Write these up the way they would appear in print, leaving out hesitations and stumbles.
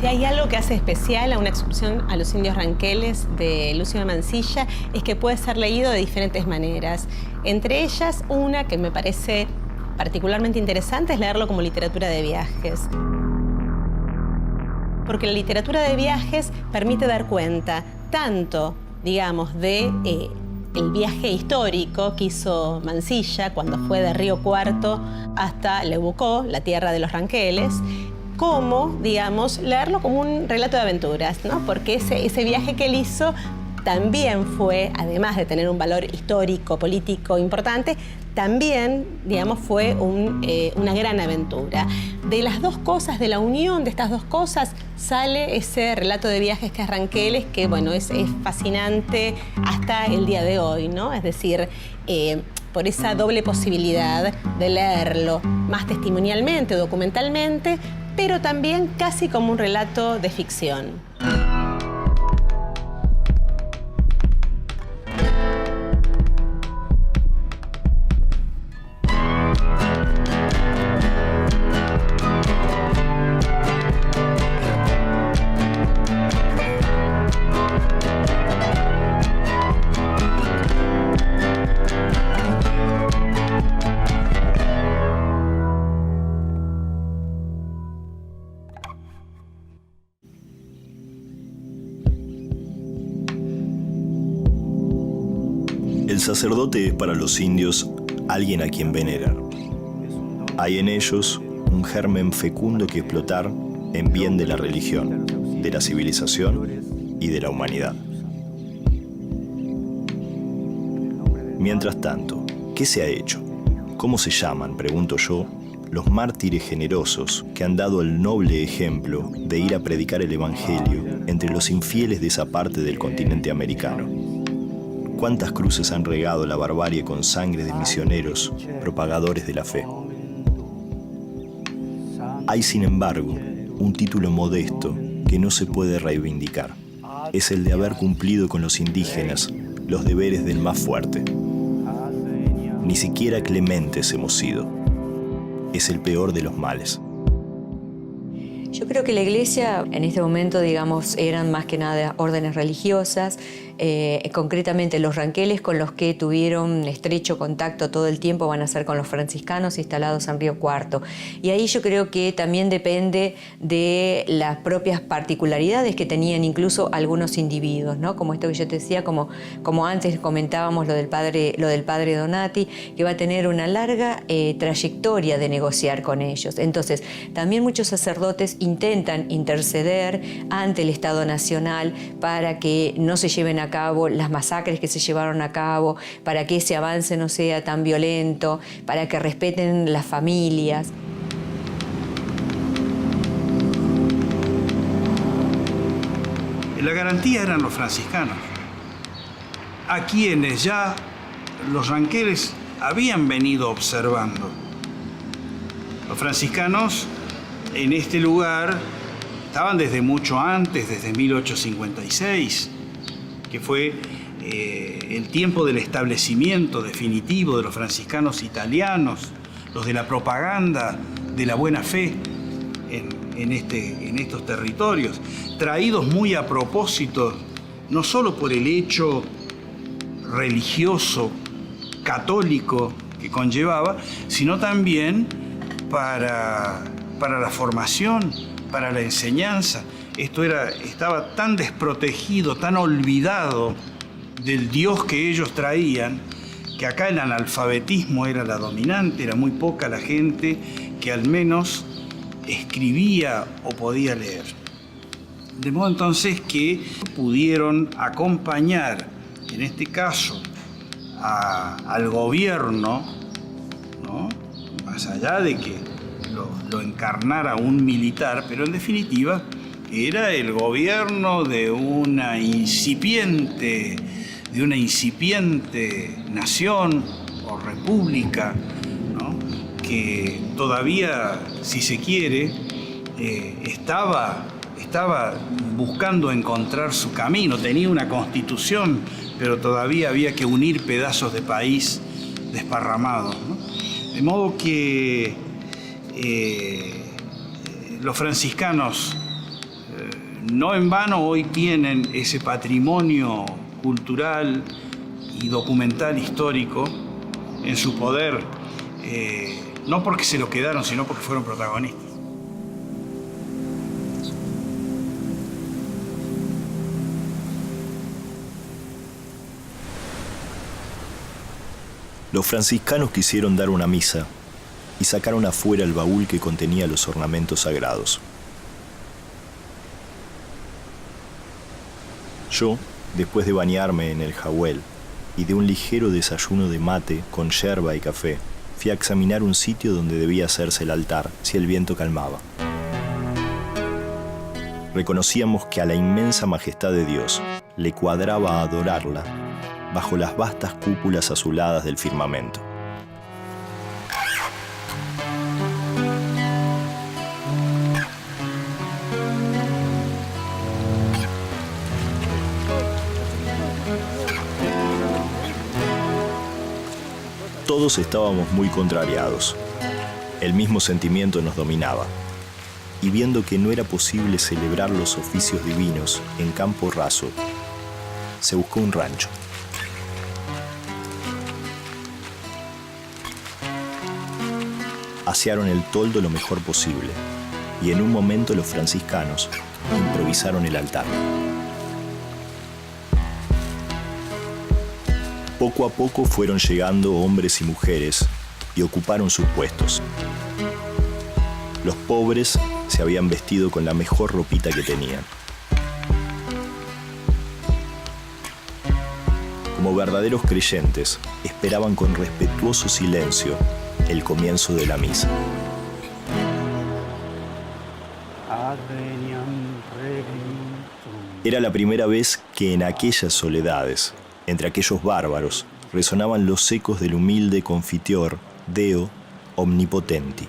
Si hay algo que hace especial a una excursión a los indios ranqueles de Lucio Mansilla es que puede ser leído de diferentes maneras. Entre ellas, una que me parece particularmente interesante es leerlo como literatura de viajes. Porque la literatura de viajes permite dar cuenta tanto, digamos, de el viaje histórico que hizo Mansilla cuando fue de Río Cuarto hasta Leucó, la tierra de los ranqueles, como, digamos, leerlo como un relato de aventuras, ¿no? Porque ese viaje que él hizo también fue, además de tener un valor histórico, político importante, también, digamos, fue una gran aventura. De las dos cosas, de la unión de estas dos cosas, sale ese relato de viajes que es Ranqueles, que, bueno, es fascinante hasta el día de hoy, ¿no? Es decir, por esa doble posibilidad de leerlo más testimonialmente o documentalmente, pero también casi como un relato de ficción. El sacerdote es para los indios alguien a quien venerar. Hay en ellos un germen fecundo que explotar en bien de la religión, de la civilización y de la humanidad. Mientras tanto, ¿qué se ha hecho? ¿Cómo se llaman, pregunto yo, los mártires generosos que han dado el noble ejemplo de ir a predicar el evangelio entre los infieles de esa parte del continente americano? ¿Cuántas cruces han regado la barbarie con sangre de misioneros, propagadores de la fe? Hay, sin embargo, un título modesto que no se puede reivindicar. Es el de haber cumplido con los indígenas los deberes del más fuerte. Ni siquiera clementes hemos sido. Es el peor de los males. Yo creo que la Iglesia en este momento, digamos, eran más que nada órdenes religiosas, concretamente los ranqueles con los que tuvieron estrecho contacto todo el tiempo van a ser con los franciscanos instalados en Río Cuarto. Y ahí yo creo que también depende de las propias particularidades que tenían incluso algunos individuos, ¿no? Como esto que yo te decía, como antes comentábamos lo del padre Donati, que va a tener una larga trayectoria de negociar con ellos. Entonces, también muchos sacerdotes intentan interceder ante el Estado Nacional para que no se lleven a cabo las masacres que se llevaron a cabo, para que ese avance no sea tan violento, para que respeten las familias. La garantía eran los franciscanos, a quienes ya los ranqueles habían venido observando. Los franciscanos en este lugar estaban desde mucho antes, desde 1856, que fue el tiempo del establecimiento definitivo de los franciscanos italianos, los de la propaganda de la buena fe en estos territorios, traídos muy a propósito, no solo por el hecho religioso, católico que conllevaba, sino también para la formación, para la enseñanza. Estaba tan desprotegido, tan olvidado del Dios que ellos traían, que acá el analfabetismo era la dominante, era muy poca la gente que al menos escribía o podía leer. De modo entonces que pudieron acompañar, en este caso, al gobierno, ¿no? Más allá de que lo encarnara un militar, pero en definitiva era el gobierno de una incipiente nación o república, ¿no? Que todavía, si se quiere, estaba buscando encontrar su camino. Tenía una constitución, pero todavía había que unir pedazos de país desparramados, ¿no? De modo que los franciscanos no en vano hoy tienen ese patrimonio cultural y documental histórico en su poder, no porque se lo quedaron, sino porque fueron protagonistas. Los franciscanos quisieron dar una misa y sacaron afuera el baúl que contenía los ornamentos sagrados. Yo, después de bañarme en el Jawel y de un ligero desayuno de mate con yerba y café, fui a examinar un sitio donde debía hacerse el altar si el viento calmaba. Reconocíamos que a la inmensa majestad de Dios le cuadraba adorarla bajo las vastas cúpulas azuladas del firmamento. Todos estábamos muy contrariados. El mismo sentimiento nos dominaba. Y viendo que no era posible celebrar los oficios divinos en campo raso, se buscó un rancho. Asearon el toldo lo mejor posible y en un momento los franciscanos improvisaron el altar. Poco a poco fueron llegando hombres y mujeres y ocuparon sus puestos. Los pobres se habían vestido con la mejor ropita que tenían. Como verdaderos creyentes, esperaban con respetuoso silencio el comienzo de la misa. Era la primera vez que en aquellas soledades, entre aquellos bárbaros, resonaban los ecos del humilde confiteor Deo Omnipotenti.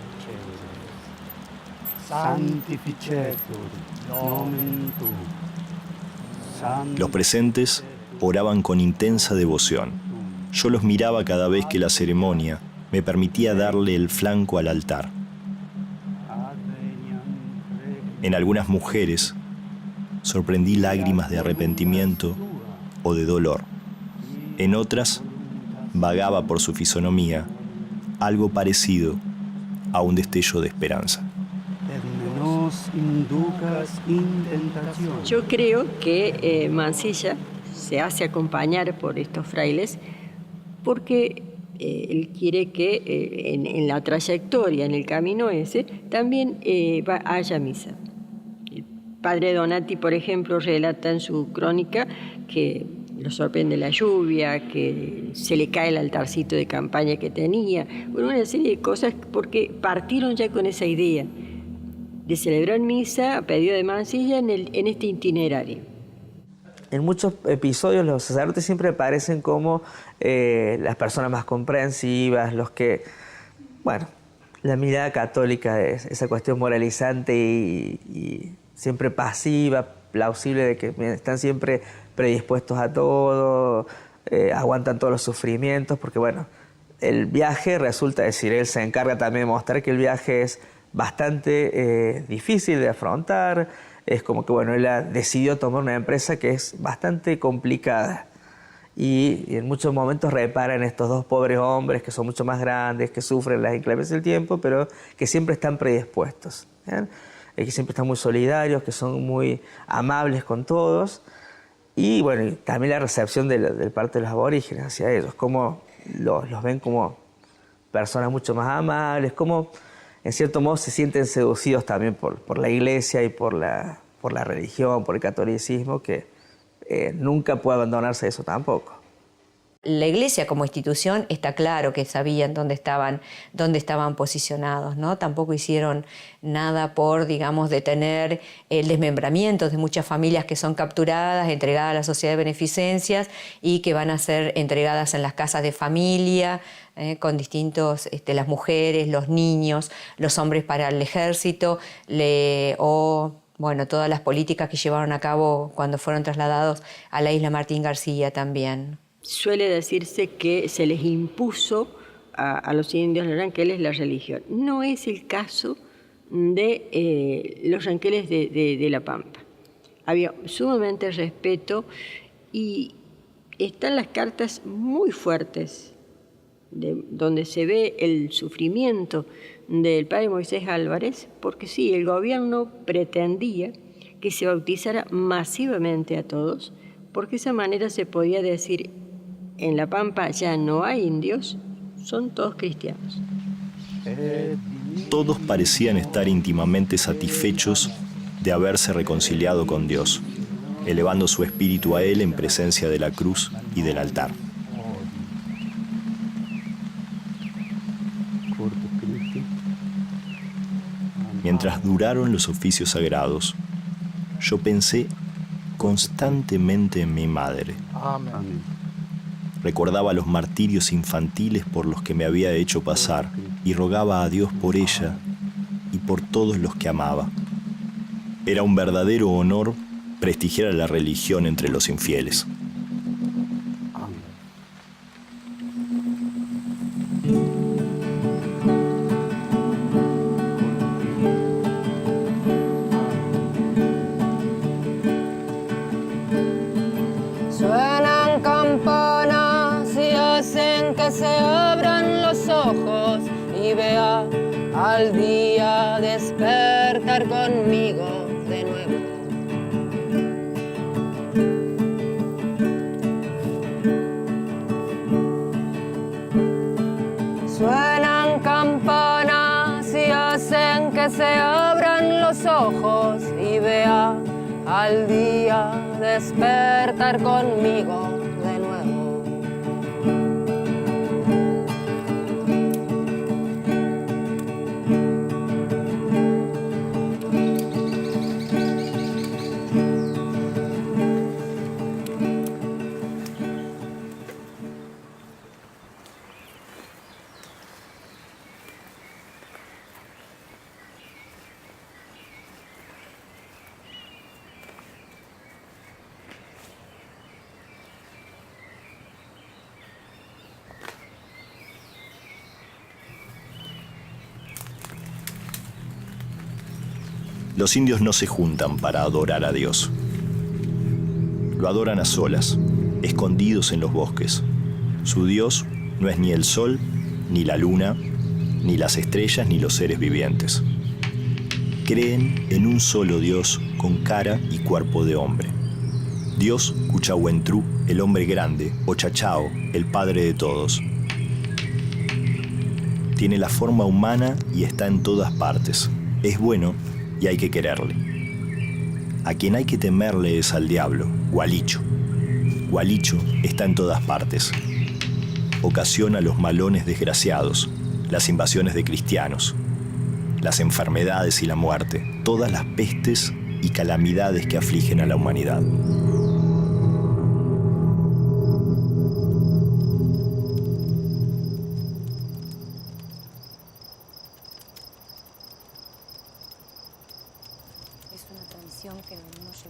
Los presentes oraban con intensa devoción. Yo los miraba cada vez que la ceremonia me permitía darle el flanco al altar. En algunas mujeres sorprendí lágrimas de arrepentimiento o de dolor. En otras vagaba por su fisonomía algo parecido a un destello de esperanza. Yo creo que Mansilla se hace acompañar por estos frailes porque él quiere que en la trayectoria, en el camino ese, también haya misa. El padre Donati, por ejemplo, relata en su crónica que lo sorprende la lluvia, que se le cae el altarcito de campaña que tenía, bueno, una serie de cosas porque partieron ya con esa idea de celebrar misa a pedido de Mansilla en este itinerario. En muchos episodios los sacerdotes siempre aparecen como las personas más comprensivas, los que, bueno, la mirada católica es esa cuestión moralizante y siempre pasiva, plausible, de que están siempre predispuestos a todo, aguantan todos los sufrimientos, porque bueno, el viaje resulta decir, él se encarga también de mostrar que el viaje es bastante difícil de afrontar. Es como que bueno, él decidió tomar una empresa que es bastante complicada y en muchos momentos repara en estos dos pobres hombres que son mucho más grandes, que sufren las inclemencias del tiempo, pero que siempre están predispuestos, ¿bien? Que siempre están muy solidarios, que son muy amables con todos. Y bueno, y también la recepción del parte de los aborígenes hacia ellos, cómo los ven como personas mucho más amables, cómo en cierto modo se sienten seducidos también por la iglesia y por la religión, por el catolicismo, que nunca puede abandonarse eso tampoco. La iglesia como institución está claro que sabían dónde estaban posicionados, ¿no? Tampoco hicieron nada por, digamos, detener el desmembramiento de muchas familias que son capturadas, entregadas a la sociedad de beneficencias y que van a ser entregadas en las casas de familia, con distintos, las mujeres, los niños, los hombres para el ejército, bueno, todas las políticas que llevaron a cabo cuando fueron trasladados a la isla Martín García también. Suele decirse que se les impuso a los indios los ranqueles la religión. No es el caso de los ranqueles de La Pampa. Había sumamente respeto y están las cartas muy fuertes donde se ve el sufrimiento del padre Moisés Álvarez, porque sí, el gobierno pretendía que se bautizara masivamente a todos, porque de esa manera se podía decir, en La Pampa ya no hay indios, son todos cristianos. Todos parecían estar íntimamente satisfechos de haberse reconciliado con Dios, elevando su espíritu a Él en presencia de la cruz y del altar. Mientras duraron los oficios sagrados, yo pensé constantemente en mi madre. Recordaba los martirios infantiles por los que me había hecho pasar y rogaba a Dios por ella y por todos los que amaba. Era un verdadero honor prestigiar a la religión entre los infieles. Suenan campanas y hacen que se abran los ojos y vea al día despertar conmigo de nuevo. Suenan campanas y hacen que se abran los ojos y vea al día despertar conmigo de nuevo. Los indios no se juntan para adorar a Dios. Lo adoran a solas, escondidos en los bosques. Su Dios no es ni el sol, ni la luna, ni las estrellas, ni los seres vivientes. Creen en un solo Dios con cara y cuerpo de hombre. Dios Cuchahuentrú, el hombre grande, o Chachao, el padre de todos. Tiene la forma humana y está en todas partes. Es bueno y hay que quererle. A quien hay que temerle es al diablo, Gualicho. Gualicho está en todas partes. Ocasiona los malones desgraciados, las invasiones de cristianos, las enfermedades y la muerte, todas las pestes y calamidades que afligen a la humanidad.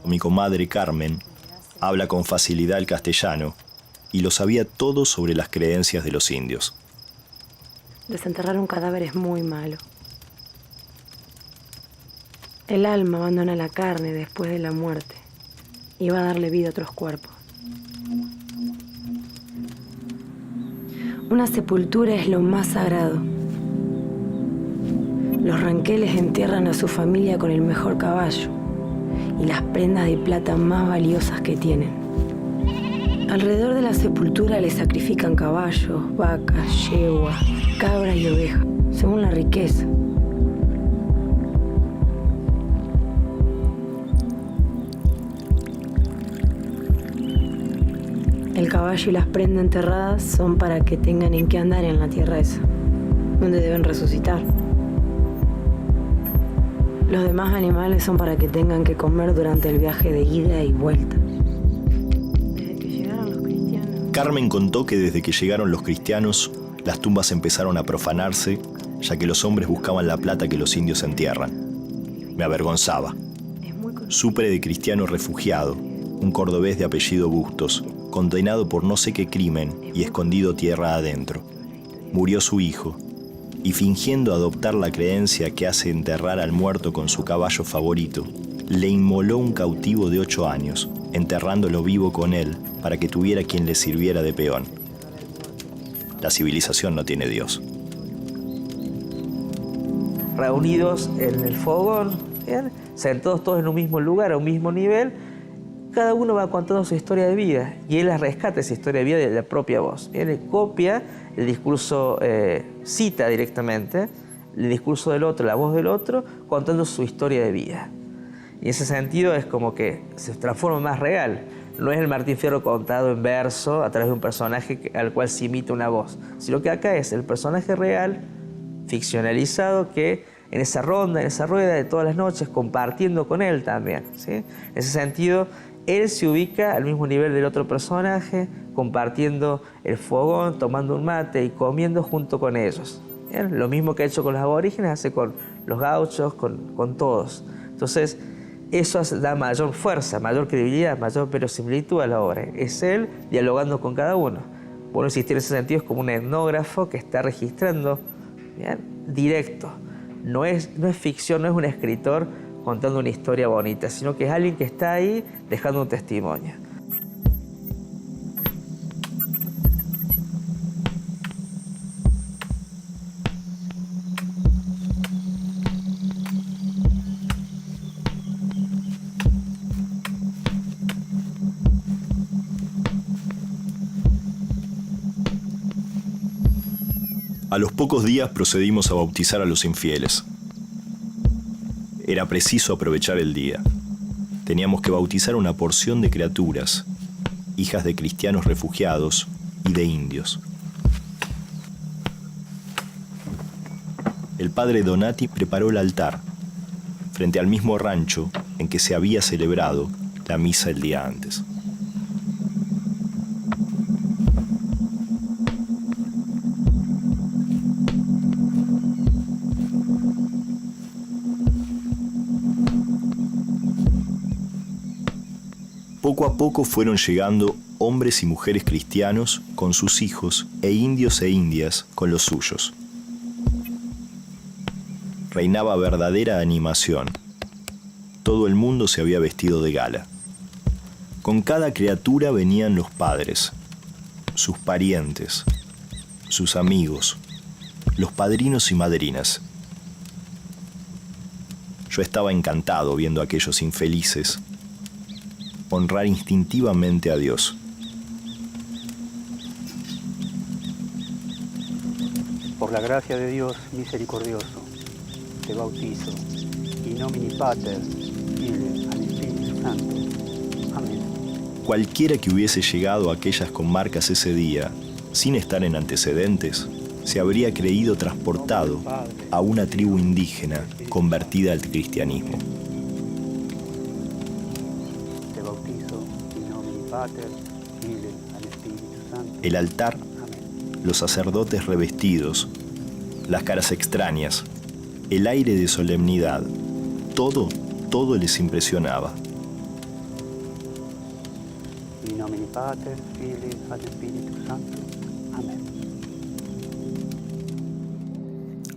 Mi comadre Carmen habla con facilidad el castellano y lo sabía todo sobre las creencias de los indios. Desenterrar un cadáver es muy malo. El alma abandona la carne después de la muerte y va a darle vida a otros cuerpos. Una sepultura es lo más sagrado. Los ranqueles entierran a su familia con el mejor caballo y las prendas de plata más valiosas que tienen. Alrededor de la sepultura le sacrifican caballos, vacas, yeguas, cabras y ovejas, según la riqueza. El caballo y las prendas enterradas son para que tengan en qué andar en la tierra esa, donde deben resucitar. Los demás animales son para que tengan que comer durante el viaje de ida y vuelta. Desde que llegaron los cristianos... Carmen contó que desde que llegaron los cristianos, las tumbas empezaron a profanarse, ya que los hombres buscaban la plata que los indios entierran. Me avergonzaba. Supe de cristiano refugiado, un cordobés de apellido Bustos, condenado por no sé qué crimen y escondido tierra adentro. Murió su hijo, y fingiendo adoptar la creencia que hace enterrar al muerto con su caballo favorito, le inmoló un cautivo de 8 años, enterrándolo vivo con él para que tuviera quien le sirviera de peón. La civilización no tiene Dios. Reunidos en el fogón, ¿bien? Sentados todos en un mismo lugar, a un mismo nivel, cada uno va contando su historia de vida y él rescata esa historia de vida de la propia voz. Él copia el discurso, cita directamente el discurso del otro, la voz del otro, contando su historia de vida. Y en ese sentido es como que se transforma más real. No es el Martín Fierro contado en verso a través de un personaje al cual se imita una voz, sino que acá es el personaje real, ficcionalizado, que en esa ronda, en esa rueda de todas las noches, compartiendo con él también, ¿sí? En ese sentido, él se ubica al mismo nivel del otro personaje, compartiendo el fogón, tomando un mate y comiendo junto con ellos. ¿Bien? Lo mismo que ha hecho con los aborígenes, hace con los gauchos, con todos. Entonces, eso da mayor fuerza, mayor credibilidad, mayor verosimilitud a la obra. Es él dialogando con cada uno. Bueno, insistir en ese sentido es como un etnógrafo que está registrando, ¿bien?, directo. No es ficción, no es un escritor contando una historia bonita, sino que es alguien que está ahí dejando un testimonio. A los pocos días procedimos a bautizar a los infieles. Era preciso aprovechar el día. Teníamos que bautizar una porción de criaturas, hijas de cristianos refugiados y de indios. El padre Donati preparó el altar, frente al mismo rancho en que se había celebrado la misa el día antes. Poco a poco fueron llegando hombres y mujeres cristianos con sus hijos e indios e indias con los suyos. Reinaba verdadera animación. Todo el mundo se había vestido de gala. Con cada criatura venían los padres, sus parientes, sus amigos, los padrinos y madrinas. Yo estaba encantado viendo a aquellos infelices honrar instintivamente a Dios. Por la gracia de Dios misericordioso, te bautizo, in nomine Pater, Filii, et Spiritus Sancto. Amén. Cualquiera que hubiese llegado a aquellas comarcas ese día, sin estar en antecedentes, se habría creído transportado a una tribu indígena convertida al cristianismo. El altar, los sacerdotes revestidos, las caras extrañas, el aire de solemnidad, todo todo les impresionaba. In nomine Pater, Filii, et Spiritus Sancto. Amén.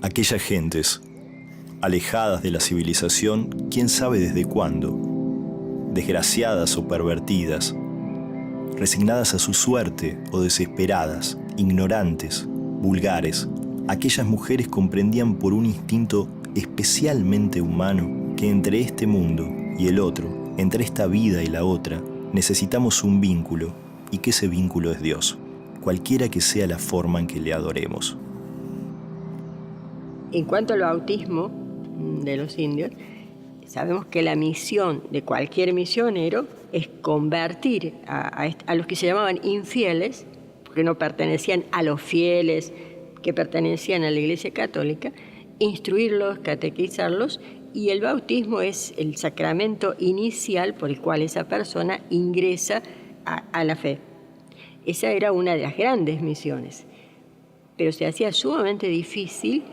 Aquellas gentes, alejadas de la civilización, quién sabe desde cuándo, desgraciadas o pervertidas, resignadas a su suerte o desesperadas, ignorantes, vulgares, aquellas mujeres comprendían por un instinto especialmente humano que entre este mundo y el otro, entre esta vida y la otra, necesitamos un vínculo y que ese vínculo es Dios, cualquiera que sea la forma en que le adoremos. En cuanto al bautismo de los indios, sabemos que la misión de cualquier misionero es convertir a los que se llamaban infieles, porque no pertenecían a los fieles que pertenecían a la Iglesia Católica, instruirlos, catequizarlos, y el bautismo es el sacramento inicial por el cual esa persona ingresa a la fe. Esa era una de las grandes misiones, pero se hacía sumamente difícil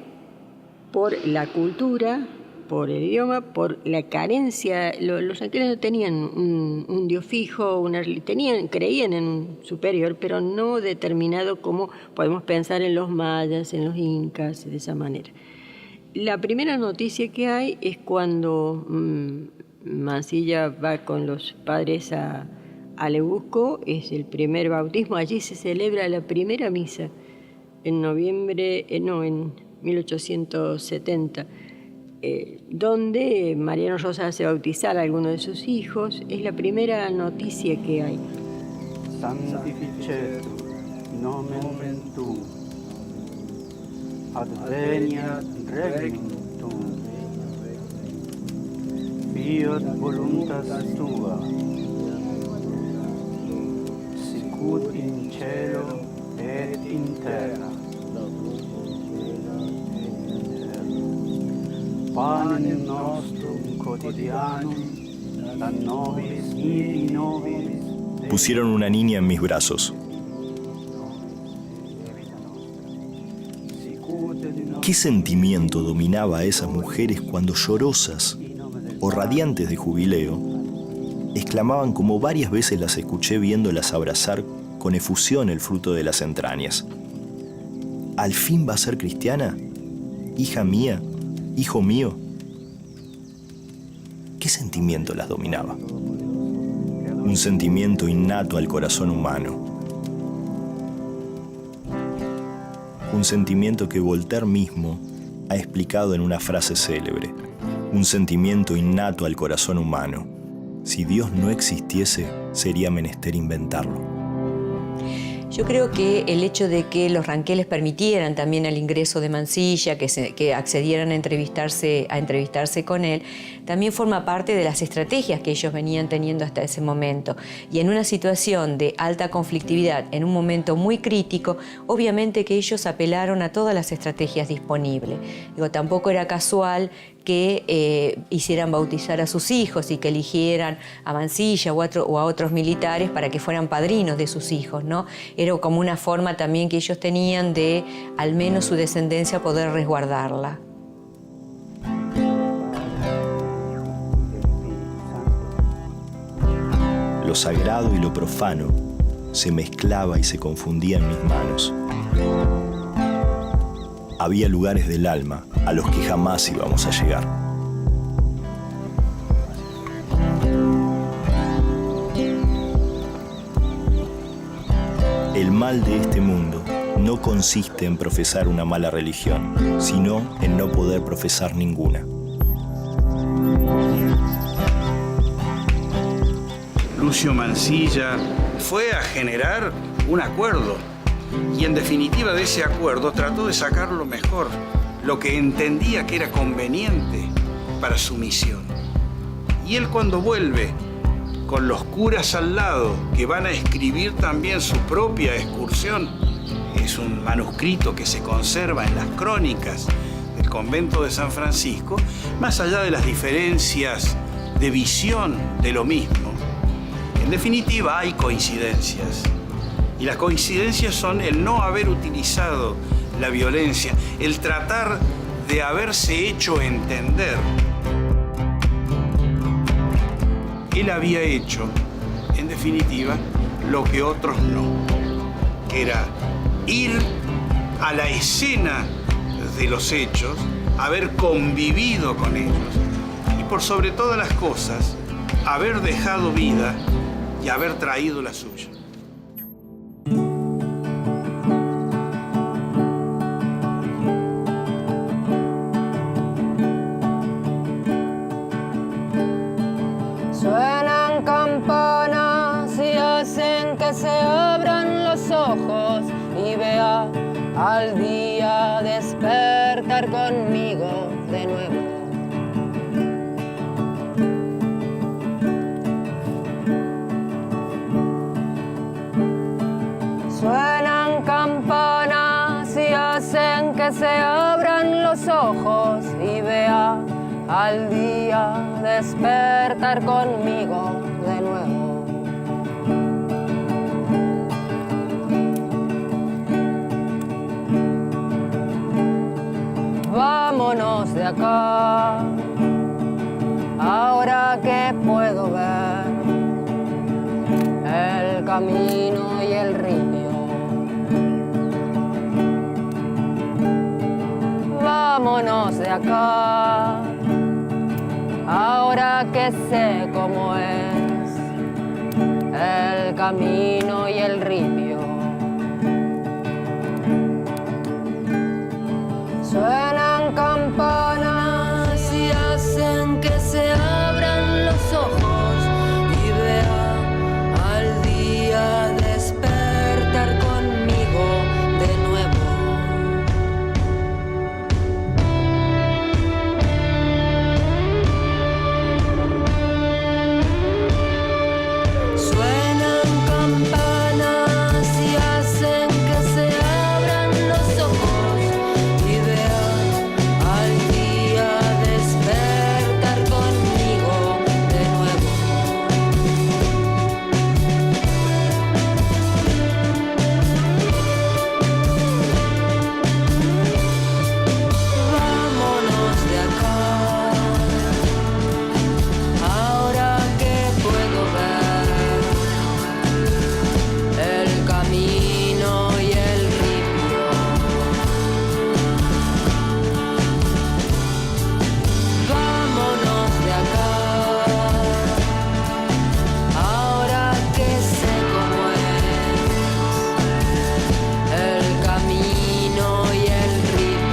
por la cultura, por el idioma, por la carencia. Los anqueles no tenían un Dios fijo, creían en un superior, pero no determinado como podemos pensar en los mayas, en los incas, de esa manera. La primera noticia que hay es cuando Mansilla va con los padres a Lebusco, es el primer bautismo. Allí se celebra la primera misa en en 1870, donde Mariano Rosa hace bautizar a alguno de sus hijos. Es la primera noticia que hay. Sanctificetur nomen tuum, adveniat regnum tuum, fiat voluntas tua, sicut in cielo et in terra. Panem nostrum quotidianum, da nobis mihi nobis. Pusieron una niña en mis brazos. ¿Qué sentimiento dominaba a esas mujeres cuando llorosas o radiantes de jubileo exclamaban, como varias veces las escuché viéndolas abrazar con efusión el fruto de las entrañas: ¿al fin va a ser cristiana? ¿Hija mía? ¿Hijo mío? ¿Qué sentimiento las dominaba? Un sentimiento innato al corazón humano. Un sentimiento que Voltaire mismo ha explicado en una frase célebre. Un sentimiento innato al corazón humano. Si Dios no existiese, sería menester inventarlo. Yo creo que el hecho de que los ranqueles permitieran también el ingreso de Mansilla, que accedieran a entrevistarse con él, también forma parte de las estrategias que ellos venían teniendo hasta ese momento. Y en una situación de alta conflictividad, en un momento muy crítico, obviamente que ellos apelaron a todas las estrategias disponibles. Tampoco era casual que hicieran bautizar a sus hijos y que eligieran a Mansilla o a otros militares para que fueran padrinos de sus hijos, ¿no? Era como una forma también que ellos tenían de, al menos su descendencia, poder resguardarla. Lo sagrado y lo profano se mezclaba y se confundía en mis manos. Había lugares del alma a los que jamás íbamos a llegar. El mal de este mundo no consiste en profesar una mala religión, sino en no poder profesar ninguna. Lucio Mansilla fue a generar un acuerdo y en definitiva de ese acuerdo trató de sacar lo mejor, lo que entendía que era conveniente para su misión. Y él, cuando vuelve con los curas al lado, que van a escribir también su propia excursión, es un manuscrito que se conserva en las crónicas del convento de San Francisco, más allá de las diferencias de visión de lo mismo, en definitiva hay coincidencias. Y las coincidencias son el no haber utilizado la violencia, el tratar de haberse hecho entender. él había hecho, en definitiva, lo que otros no, que era ir a la escena de los hechos, haber convivido con ellos y, por sobre todas las cosas, haber dejado vida y haber traído la suya. Suenan campanas y hacen que se abran los ojos y vea al día despertar conmigo de nuevo. Suenan campanas y hacen que se abran los ojos y vea al día despertar conmigo de nuevo. Vámonos de acá, ahora que puedo ver el camino y el río. Vámonos de acá, ahora que sé cómo es el camino y el río. Suenan campanas y hacen que se abran los ojos y vea al día despertar conmigo de nuevo. Suenan campanas y hacen que se abran los ojos y vea al día despertar conmigo de nuevo. Vámonos de acá, ahora que puedo ver el camino y el río. Vámonos de acá, ahora que sé cómo es el camino y el río.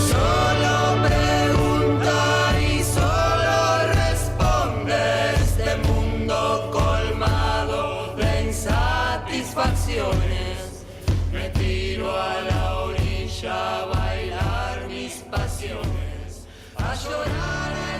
Solo pregunta y solo responde este mundo colmado de insatisfacciones. Me tiro a la orilla a bailar mis pasiones, a llorar.